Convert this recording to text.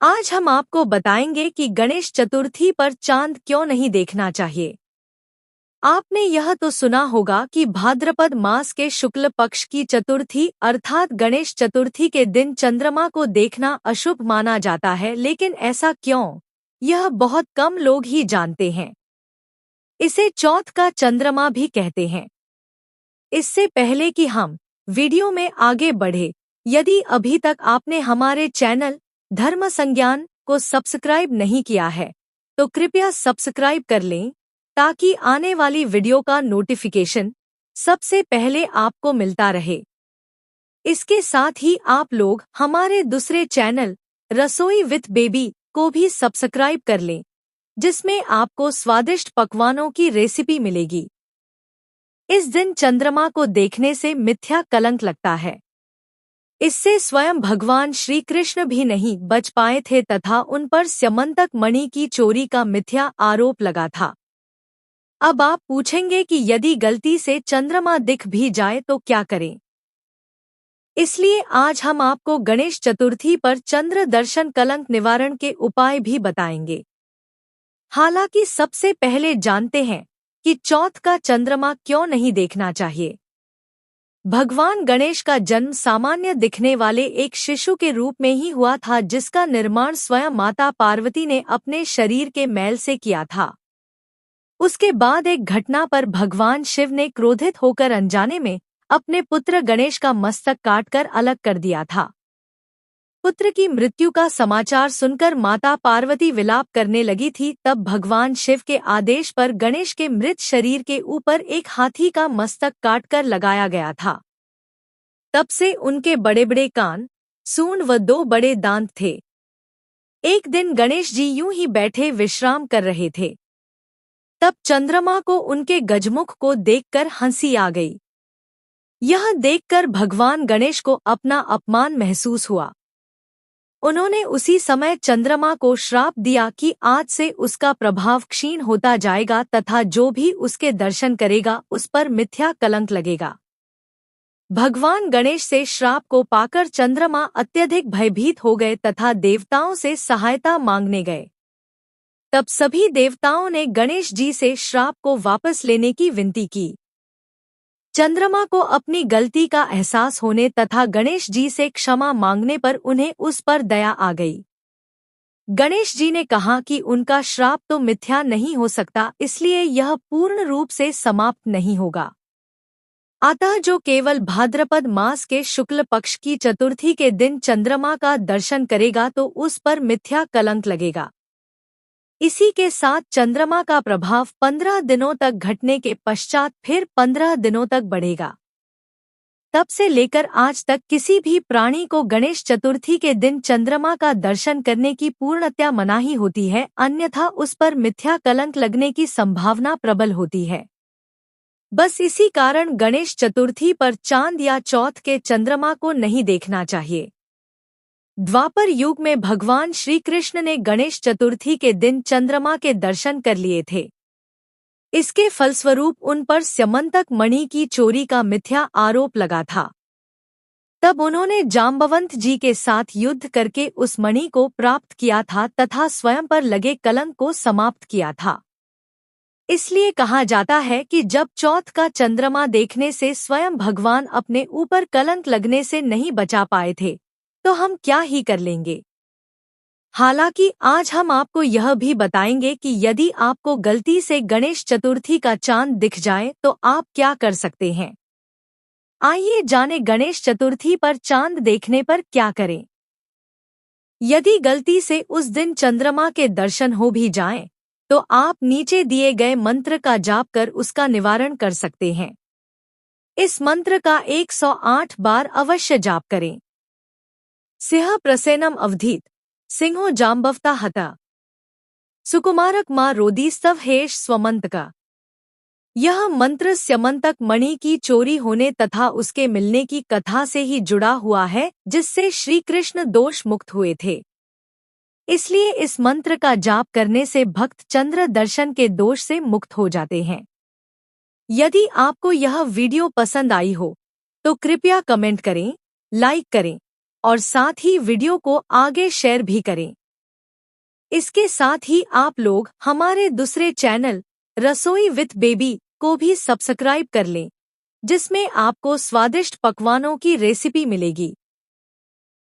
आज हम आपको बताएंगे कि गणेश चतुर्थी पर चांद क्यों नहीं देखना चाहिए। आपने यह तो सुना होगा कि भाद्रपद मास के शुक्ल पक्ष की चतुर्थी अर्थात गणेश चतुर्थी के दिन चंद्रमा को देखना अशुभ माना जाता है, लेकिन ऐसा क्यों, यह बहुत कम लोग ही जानते हैं। इसे चौथ का चंद्रमा भी कहते हैं। इससे पहले कि हम वीडियो में आगे बढ़े, यदि अभी तक आपने हमारे चैनल धर्म संज्ञान को सब्सक्राइब नहीं किया है तो कृपया सब्सक्राइब कर लें ताकि आने वाली वीडियो का नोटिफिकेशन सबसे पहले आपको मिलता रहे। इसके साथ ही आप लोग हमारे दूसरे चैनल रसोई विथ बेबी को भी सब्सक्राइब कर लें, जिसमें आपको स्वादिष्ट पकवानों की रेसिपी मिलेगी। इस दिन चंद्रमा को देखने से मिथ्या कलंक लगता है। इससे स्वयं भगवान श्री कृष्ण भी नहीं बच पाए थे तथा उन पर स्यमंतक मणि की चोरी का मिथ्या आरोप लगा था। अब आप पूछेंगे कि यदि गलती से चंद्रमा दिख भी जाए तो क्या करें। इसलिए आज हम आपको गणेश चतुर्थी पर चंद्र दर्शन कलंक निवारण के उपाय भी बताएंगे। हालांकि सबसे पहले जानते हैं कि चौथ का चंद्रमा क्यों नहीं देखना चाहिए। भगवान गणेश का जन्म सामान्य दिखने वाले एक शिशु के रूप में ही हुआ था, जिसका निर्माण स्वयं माता पार्वती ने अपने शरीर के मैल से किया था। उसके बाद एक घटना पर भगवान शिव ने क्रोधित होकर अनजाने में अपने पुत्र गणेश का मस्तक काटकर अलग कर दिया था। पुत्र की मृत्यु का समाचार सुनकर माता पार्वती विलाप करने लगी थी। तब भगवान शिव के आदेश पर गणेश के मृत शरीर के ऊपर एक हाथी का मस्तक काटकर लगाया गया था। तब से उनके बड़े बड़े कान, सूंड व 2 बड़े दांत थे। एक दिन गणेश जी यूं ही बैठे विश्राम कर रहे थे। तब चंद्रमा को उनके गजमुख को देखकर हंसी आ गई। यह देखकर भगवान गणेश को अपना अपमान महसूस हुआ। उन्होंने उसी समय चंद्रमा को श्राप दिया कि आज से उसका प्रभाव क्षीण होता जाएगा तथा जो भी उसके दर्शन करेगा उस पर मिथ्या कलंक लगेगा। भगवान गणेश से श्राप को पाकर चंद्रमा अत्यधिक भयभीत हो गए तथा देवताओं से सहायता मांगने गए। तब सभी देवताओं ने गणेश जी से श्राप को वापस लेने की विनती की। चंद्रमा को अपनी गलती का एहसास होने तथा गणेश जी से क्षमा मांगने पर उन्हें उस पर दया आ गई। गणेश जी ने कहा कि उनका श्राप तो मिथ्या नहीं हो सकता, इसलिए यह पूर्ण रूप से समाप्त नहीं होगा। अतः जो केवल भाद्रपद मास के शुक्ल पक्ष की चतुर्थी के दिन चंद्रमा का दर्शन करेगा तो उस पर मिथ्या कलंक लगेगा। इसी के साथ चंद्रमा का प्रभाव 15 दिनों तक घटने के पश्चात फिर 15 दिनों तक बढ़ेगा। तब से लेकर आज तक किसी भी प्राणी को गणेश चतुर्थी के दिन चंद्रमा का दर्शन करने की पूर्णतया मनाही होती है, अन्यथा उस पर मिथ्या कलंक लगने की संभावना प्रबल होती है। बस इसी कारण गणेश चतुर्थी पर चांद या चौथ के चंद्रमा को नहीं देखना चाहिए। द्वापर युग में भगवान श्री कृष्ण ने गणेश चतुर्थी के दिन चंद्रमा के दर्शन कर लिए थे। इसके फलस्वरूप उन पर स्यमंतक मणि की चोरी का मिथ्या आरोप लगा था। तब उन्होंने जाम्बवंत जी के साथ युद्ध करके उस मणि को प्राप्त किया था तथा स्वयं पर लगे कलंक को समाप्त किया था। इसलिए कहा जाता है कि जब चौथ का चंद्रमा देखने से स्वयं भगवान अपने ऊपर कलंक लगने से नहीं बचा पाए थे तो हम क्या ही कर लेंगे। हालांकि आज हम आपको यह भी बताएंगे कि यदि आपको गलती से गणेश चतुर्थी का चांद दिख जाए तो आप क्या कर सकते हैं। आइए जाने गणेश चतुर्थी पर चांद देखने पर क्या करें। यदि गलती से उस दिन चंद्रमा के दर्शन हो भी जाएं, तो आप नीचे दिए गए मंत्र का जाप कर उसका निवारण कर सकते हैं। इस मंत्र का 108 बार अवश्य जाप करें। सिंह प्रसेनम अवधीत सिंहो जाम्बवता हता सुकुमारक मां रोदीस्तव हेश स्वमंतका। यह मंत्र स्यमंतक मणि की चोरी होने तथा उसके मिलने की कथा से ही जुड़ा हुआ है, जिससे श्री कृष्ण दोष मुक्त हुए थे। इसलिए इस मंत्र का जाप करने से भक्त चंद्र दर्शन के दोष से मुक्त हो जाते हैं। यदि आपको यह वीडियो पसंद आई हो तो कृपया कमेंट करें, लाइक करें और साथ ही वीडियो को आगे शेयर भी करें। इसके साथ ही आप लोग हमारे दूसरे चैनल रसोई विथ बेबी को भी सब्सक्राइब कर लें, जिसमें आपको स्वादिष्ट पकवानों की रेसिपी मिलेगी।